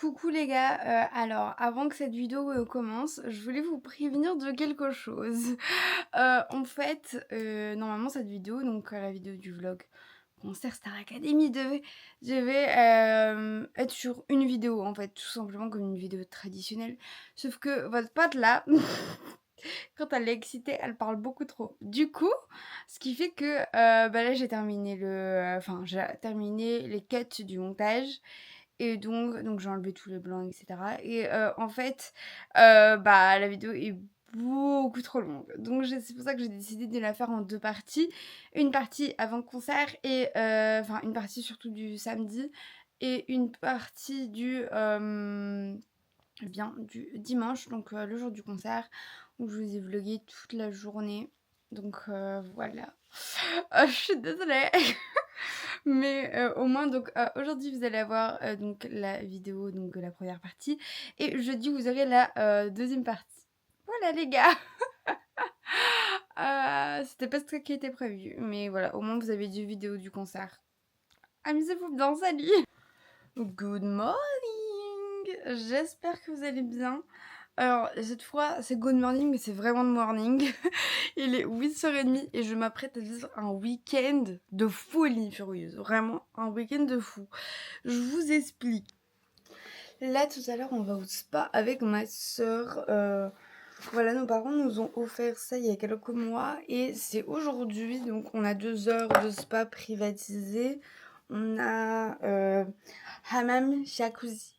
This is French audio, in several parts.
Coucou les gars, alors avant que cette vidéo commence, je voulais vous prévenir de quelque chose. Normalement cette vidéo, donc la vidéo du vlog concert Star Academy devait être sur une vidéo en fait, tout simplement comme une vidéo traditionnelle. Sauf que votre pote là, quand elle est excitée, elle parle beaucoup trop. Du coup, ce qui fait que là j'ai terminé j'ai terminé les cuts du montage. Et donc j'ai enlevé tous les blancs, et cetera. Et la vidéo est beaucoup trop longue. Donc c'est pour ça que j'ai décidé de la faire en 2 parties. Une partie avant le concert et une partie surtout du samedi et une partie du dimanche, donc le jour du concert, où je vous ai vlogué toute la journée. Donc voilà. Je suis désolée. Mais au moins donc aujourd'hui vous allez avoir donc la vidéo donc de la première partie et jeudi vous aurez la deuxième partie. Voilà les gars. C'était pas ce qui était prévu, mais voilà, au moins vous avez 2 vidéos du concert. Amusez-vous bien, salut. Good morning. J'espère que vous allez bien. Alors cette fois c'est good morning mais c'est vraiment le morning. Il est 8h30 et je m'apprête à vivre un week-end de folie furieuse. Vraiment un week-end de fou. Je vous explique. Là tout à l'heure on va au spa avec ma soeur. Voilà, nos parents nous ont offert ça il y a quelques mois et c'est aujourd'hui. Donc on a 2 heures de spa privatisé. On a hammam jacuzzi.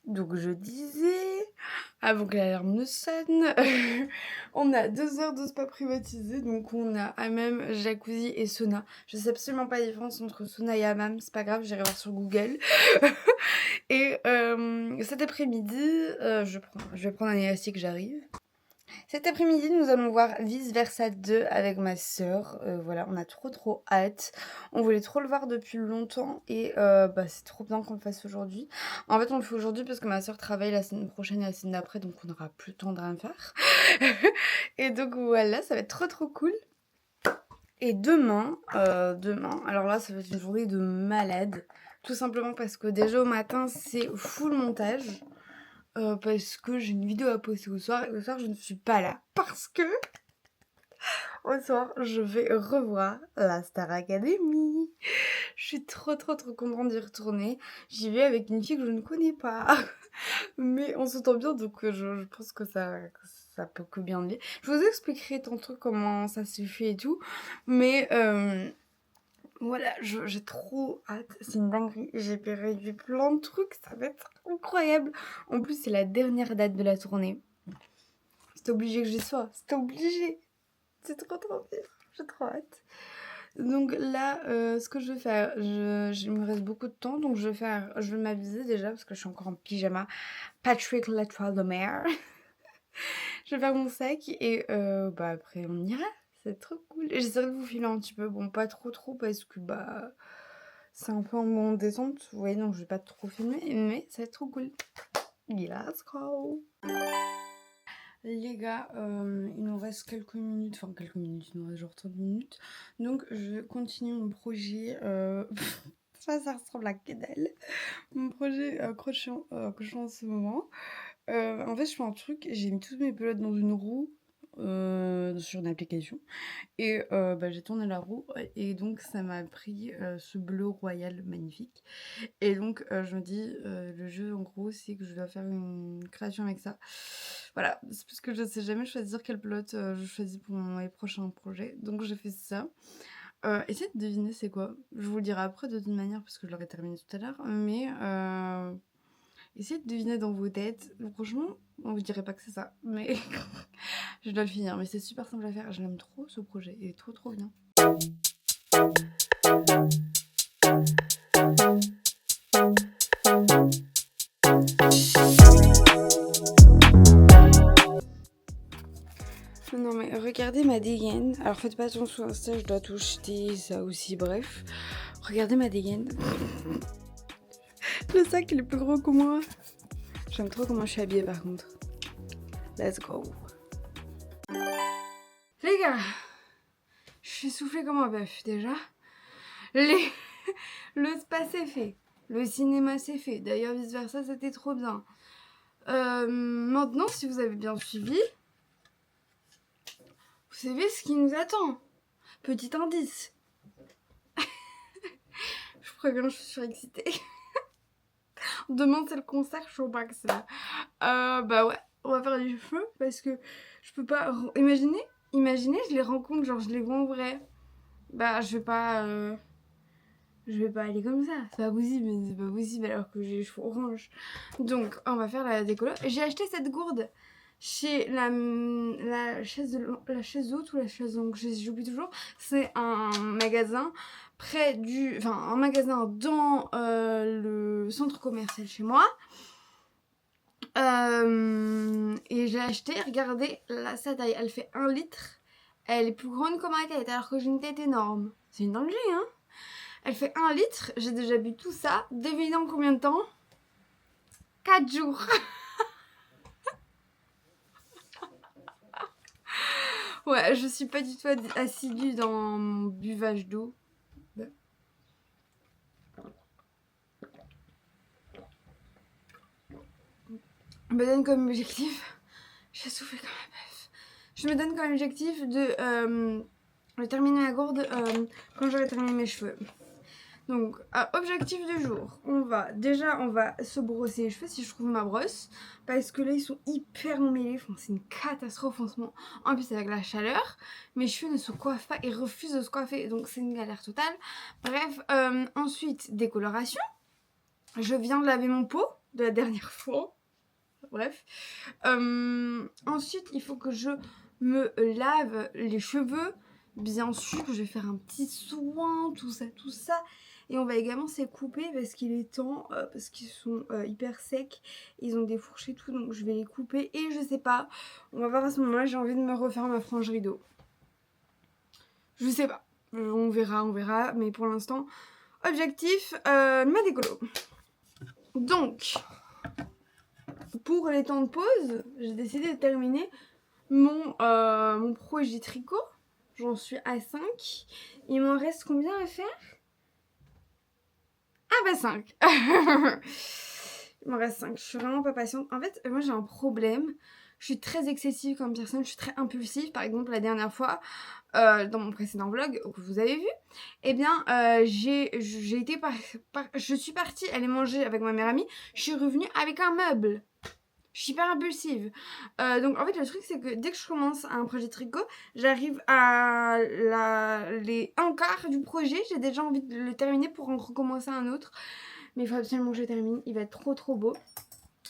Donc je disais, avant que l'alarme ne sonne, on a 2 heures de spa privatisé, donc on a hammam, jacuzzi et sauna. Je sais absolument pas la différence entre sauna et hammam, c'est pas grave, j'irai voir sur Google. Et cet après-midi, je vais prendre un élastique, j'arrive. Cet après-midi, nous allons voir Vice Versa 2 avec ma sœur. Voilà, on a trop hâte. On voulait trop le voir depuis longtemps et c'est trop bien qu'on le fasse aujourd'hui. En fait, on le fait aujourd'hui parce que ma sœur travaille la semaine prochaine et la semaine d'après, donc on n'aura plus le temps de rien faire. Et donc voilà, ça va être trop cool. Et demain, alors là, ça va être une journée de malade. Tout simplement parce que déjà au matin, c'est full montage. Parce que j'ai une vidéo à poster au soir et au soir je ne suis pas là parce que au soir je vais revoir la Star Academy. Je suis trop contente d'y retourner. J'y vais avec une fille que je ne connais pas mais on s'entend bien donc je pense que ça peut que bien aller. Je vous expliquerai tantôt comment ça se fait et tout mais voilà, j'ai trop hâte, c'est une dinguerie, j'ai prévu plein de trucs, ça va être incroyable. En plus, c'est la dernière date de la tournée. C'était obligé que j'y sois, c'était obligé. C'est trop bien, j'ai trop hâte. Donc là, ce que je vais faire, il me reste beaucoup de temps, donc je vais m'habiller déjà parce que je suis encore en pyjama. Patrick L'étoile de mer. Je vais faire mon sac et après on ira. C'est trop cool. J'essaierai de vous filmer un petit peu, bon pas trop parce que c'est un peu en mode descente, vous voyez, donc je vais pas trop filmer, mais ça va être trop cool. Let's go. Les gars, il nous reste quelques minutes, il nous reste genre 30 minutes. Donc je continue mon projet, ça ressemble à que dalle. Mon projet crochant en ce moment. En fait, je fais un truc, j'ai mis toutes mes pelotes dans une roue sur une application. Et j'ai tourné la roue et donc ça m'a pris ce bleu royal magnifique. Et donc je me dis, le jeu en gros c'est que je dois faire une création avec ça. Voilà, c'est parce que je sais jamais choisir quelle pelote je choisis pour mes prochains projets. Donc j'ai fait ça. Essayez de deviner c'est quoi. Je vous le dirai après de toute manière parce que je l'aurais terminé tout à l'heure. Mais essayez de deviner dans vos têtes. Franchement, on vous dirait pas que c'est ça. Mais je dois le finir. Mais c'est super simple à faire. Je l'aime trop ce projet. Il est trop bien. Non mais regardez ma dégaine. Alors faites pas attention à ça, je dois tout jeter, ça aussi, bref. Regardez ma dégaine. Le sac il est plus gros que moi. J'aime trop comment je suis habillée par contre. Let's go. Les gars, je suis soufflée comme un bœuf déjà. Le spa c'est fait. Le cinéma c'est fait. D'ailleurs vice versa c'était trop bien. Maintenant si vous avez bien suivi, vous savez ce qui nous attend. Petit indice. Je préviens, je suis surexcitée. Demain c'est le concert, je suis au max là. Bah ouais, on va faire du feu parce que je peux pas... Imaginez, je les rencontre, genre je les vois en vrai. Bah je vais pas aller comme ça, c'est pas possible alors que j'ai les cheveux orange. Donc on va faire la décolo. J'ai acheté cette gourde chez la chaise haute ou la chaise longue, j'oublie toujours. C'est un magasin un magasin dans le centre commercial chez moi. Et j'ai acheté, regardez sa taille, elle fait 1 litre. Elle est plus grande que ma tête alors que j'ai une tête énorme. C'est une dinguerie, hein. Elle fait 1 litre, j'ai déjà bu tout ça. Devinez en combien de temps? 4 jours. Ouais, je suis pas du tout assidue dans mon buvage d'eau. Je me donne comme objectif... J'ai soufflé comme un bœuf. Je me donne comme objectif de terminer la gourde quand j'aurai terminé mes cheveux. Donc, objectif du jour, on va se brosser les cheveux si je trouve ma brosse, parce que là ils sont hyper emmêlés, enfin, c'est une catastrophe en ce moment. En plus avec la chaleur, mes cheveux ne se coiffent pas et refusent de se coiffer, donc c'est une galère totale. Bref, ensuite décoloration. Je viens de laver mon pot de la dernière fois. Bref. Ensuite, il faut que je me lave les cheveux. Bien sûr, je vais faire un petit soin, tout ça. Et on va également se les couper parce qu'il est temps, parce qu'ils sont hyper secs. Ils ont des fourches et tout, donc je vais les couper. Et je sais pas, on va voir à ce moment-là, j'ai envie de me refaire ma frange rideau. Je sais pas, on verra. Mais pour l'instant, objectif, ma décolo. Donc... Pour les temps de pause, j'ai décidé de terminer mon projet tricot. J'en suis à 5. Il m'en reste combien à faire? Ah bah 5. Il m'en reste 5. Je suis vraiment pas patiente. En fait, moi j'ai un problème. Je suis très excessive comme personne. Je suis très impulsive. Par exemple, la dernière fois, dans mon précédent vlog que vous avez vu, eh bien, je suis partie aller manger avec ma meilleure amie. Je suis revenue avec un meuble. Je suis hyper impulsive. Donc en fait le truc c'est que dès que je commence un projet tricot, j'arrive à les un quart du projet, j'ai déjà envie de le terminer pour en recommencer un autre. Mais il faut absolument que je termine, il va être trop beau.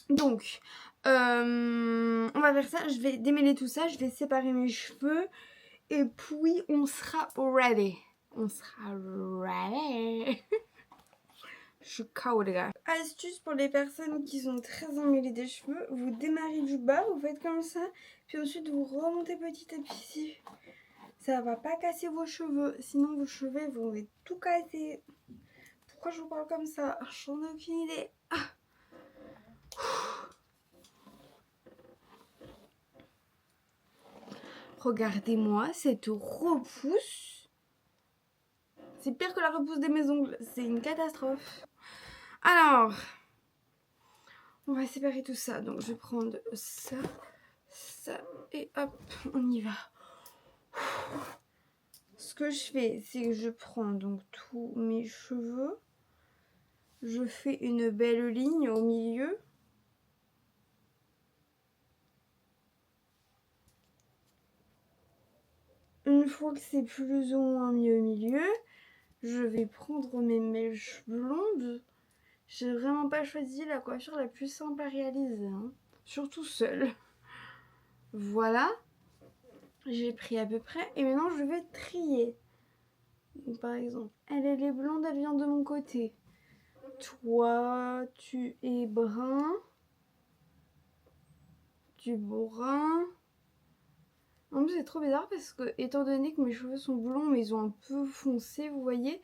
Donc on va faire ça, je vais démêler tout ça, je vais séparer mes cheveux et puis on sera ready. Je suis KO les gars. Astuce pour les personnes qui sont très emmêlées des cheveux, vous démarrez du bas, vous faites comme ça, puis ensuite vous remontez petit à petit. Ça va pas casser vos cheveux, sinon vos cheveux vont être tout casser. Pourquoi je vous parle comme ça? J'en ai aucune idée. Regardez-moi cette repousse. C'est pire que la repousse de mes ongles, c'est une catastrophe. Alors, on va séparer tout ça. Donc, je vais prendre ça, et hop, on y va. Ce que je fais, c'est que je prends donc tous mes cheveux. Je fais une belle ligne au milieu. Une fois que c'est plus ou moins mis au milieu, je vais prendre mes mèches blondes. J'ai vraiment pas choisi la coiffure la plus simple à réaliser, hein. Surtout seule. Voilà. J'ai pris à peu près. Et maintenant, je vais trier. Donc, par exemple, elle est blonde, elle vient de mon côté. Toi, tu es brun. Du brun. En plus, c'est trop bizarre parce que, étant donné que mes cheveux sont blonds, mais ils ont un peu foncé, vous voyez,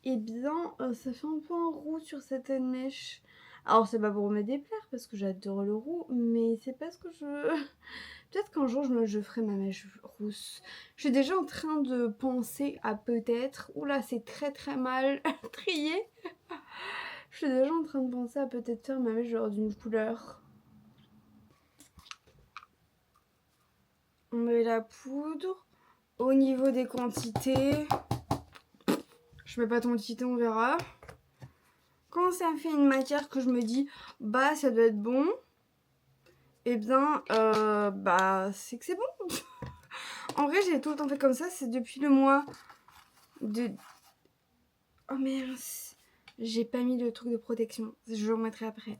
et bien, ça fait un peu un roux sur certaines mèches. Alors, c'est pas pour me déplaire parce que j'adore le roux, mais c'est pas ce que je veux. Peut-être qu'un jour, je ferai ma mèche rousse. Je suis déjà en train de penser à peut-être... Oula, c'est très mal trié. Je suis déjà en train de penser à peut-être faire ma mèche genre d'une couleur. On met la poudre. Au niveau des quantités, je mets pas de quantité, on verra. Quand ça fait une matière que je me dis, bah ça doit être bon, et bien, bah c'est que c'est bon. En vrai, j'ai tout le temps fait comme ça, c'est depuis le mois de... Oh merde, j'ai pas mis le truc de protection, je le remettrai après.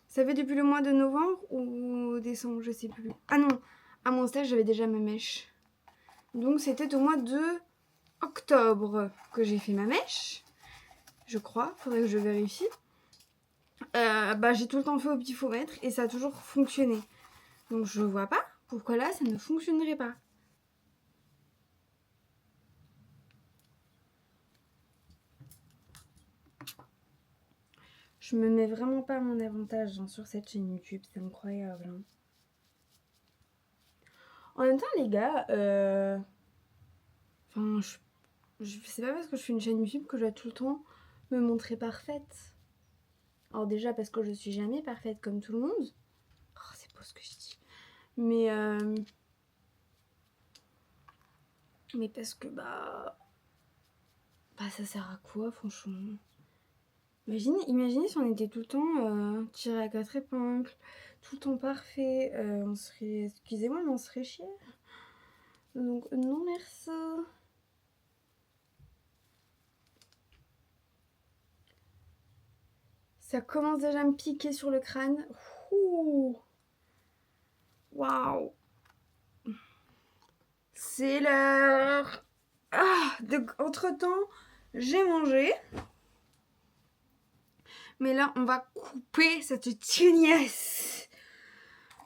Ça fait depuis le mois de novembre ou décembre, je sais plus. Ah non, à mon stage, j'avais déjà ma mèche. Donc c'était au mois de octobre que j'ai fait ma mèche. Je crois, faudrait que je vérifie. Bah j'ai tout le temps fait au pifomètre et ça a toujours fonctionné. Donc je vois pas pourquoi là ça ne fonctionnerait pas. Je me mets vraiment pas à mon avantage hein, sur cette chaîne YouTube, c'est incroyable. Hein. En même temps les gars, enfin c'est pas parce que je fais une chaîne YouTube que je dois tout le temps me montrer parfaite. Alors déjà parce que je suis jamais parfaite comme tout le monde. Oh, c'est beau ce que je dis. Mais parce que bah ça sert à quoi franchement? Imaginez si on était tout le temps tiré à 4 épingles, tout le temps parfait, on serait, excusez-moi, mais on serait chier. Donc non merci. Ça commence déjà à me piquer sur le crâne. Waouh. C'est l'heure. Entre-temps, j'ai mangé. Mais là, on va couper cette tignasse.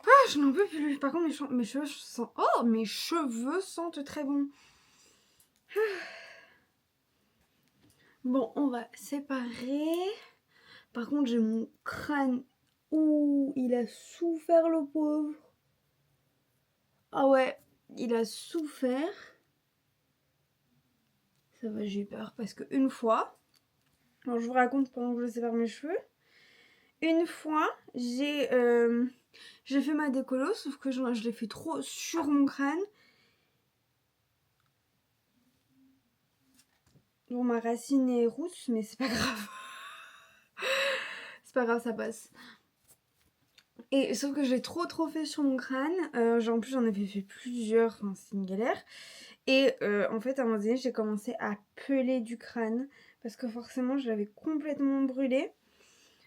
Ah, je n'en peux plus. Par contre, mes cheveux sentent... Oh, mes cheveux sentent très bon. Bon, on va séparer. Par contre, j'ai mon crâne. Ouh, il a souffert le pauvre. Ah ouais, il a souffert. Ça va, j'ai peur parce qu'une fois... Alors, je vous raconte pendant que je sépare mes cheveux. Une fois, j'ai fait ma décolo, sauf que je l'ai fait trop sur mon crâne. Bon, ma racine est rousse, mais c'est pas grave. C'est pas grave, ça passe. Et sauf que j'ai trop fait sur mon crâne. En plus, j'en avais fait plusieurs. Enfin, c'est une galère. Et en fait, à un moment donné, j'ai commencé à peler du crâne. Parce que forcément, je l'avais complètement brûlé.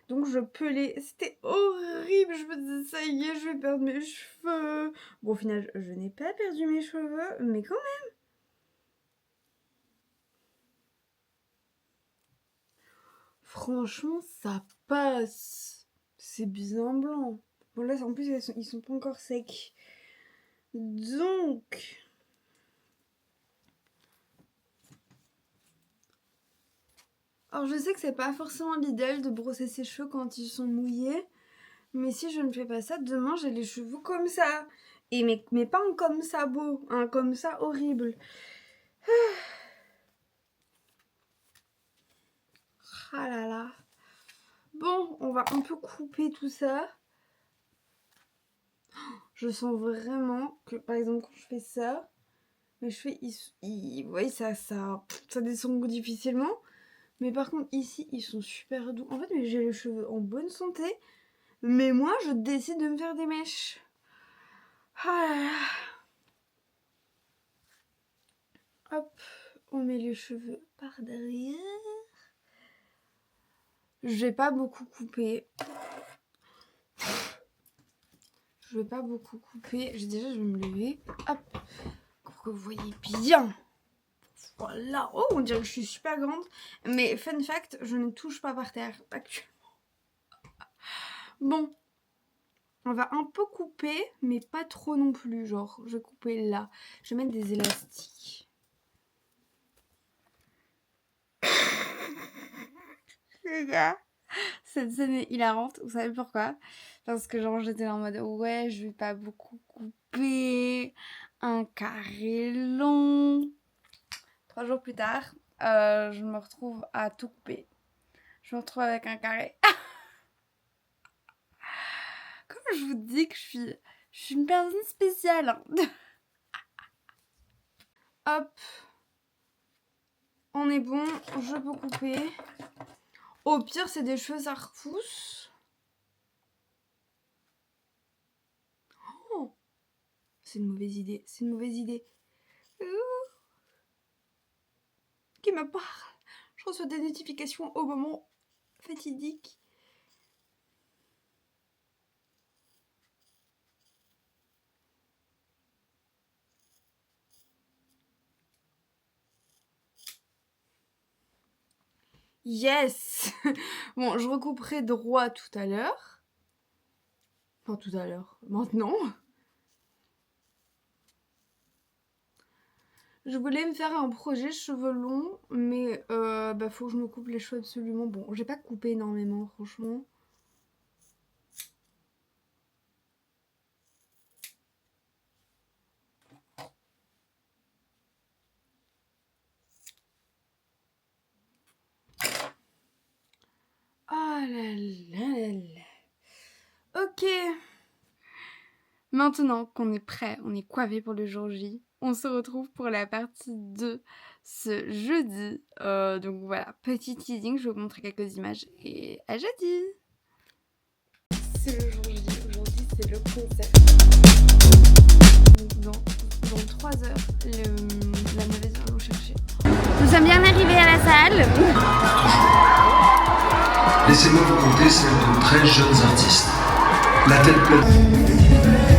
Donc, je pelais. C'était horrible. Je me disais, ça y est, je vais perdre mes cheveux. Bon, au final, je n'ai pas perdu mes cheveux. Mais quand même. Franchement, ça passe. C'est bien blanc. Bon, là, en plus, ils sont pas encore secs. Donc... Alors, je sais que c'est pas forcément l'idéal de brosser ses cheveux quand ils sont mouillés. Mais si je ne fais pas ça, demain, j'ai les cheveux comme ça. Et mais pas un comme ça beau, un comme ça horrible. Ah là là. Bon, on va un peu couper tout ça. Je sens vraiment que, par exemple, quand je fais ça, mes cheveux, vous voyez, ça descend difficilement. Mais par contre, ici, ils sont super doux. En fait, j'ai les cheveux en bonne santé. Mais moi, je décide de me faire des mèches. Ah là là. Hop, on met les cheveux par derrière. Je vais pas beaucoup couper. Déjà, je vais me lever. Hop, pour que vous voyez bien. Voilà. Oh, on dirait que je suis super grande. Mais fun fact, je ne touche pas par terre actuellement. Bon. On va un peu couper, mais pas trop non plus. Genre, je vais couper là. Je vais mettre des élastiques. Les gars, cette scène est hilarante. Vous savez pourquoi? Parce que genre, j'étais en mode, ouais, je vais pas beaucoup couper. Un carré long. 3 jours plus tard, je me retrouve à tout couper. je me retrouve avec un carré. Comme je vous dis que je suis une personne spéciale. Hein. Hop. On est bon, je peux couper. Au pire, c'est des cheveux, ça repousse. Oh, c'est une mauvaise idée, c'est une mauvaise idée. Qui me parle? Je reçois des notifications au moment fatidique. Yes. Bon, je recouperai droit tout à l'heure. Enfin, tout à l'heure. Maintenant. Je voulais me faire un projet cheveux longs, mais faut que je me coupe les cheveux absolument. Bon, j'ai pas coupé énormément, franchement. Oh là là là là. Ok. Maintenant qu'on est prêt, on est coiffé pour le jour J, on se retrouve pour la partie 2 ce jeudi. Donc voilà, petit teasing, je vais vous montrer quelques images et à jeudi. C'est le jour J, aujourd'hui c'est le concert. Dans 3 heures, la mauvaise vient nous chercher. Nous sommes bien arrivés à la salle. Laissez-moi vous conter celle de 13 jeunes artistes. La tête pleine.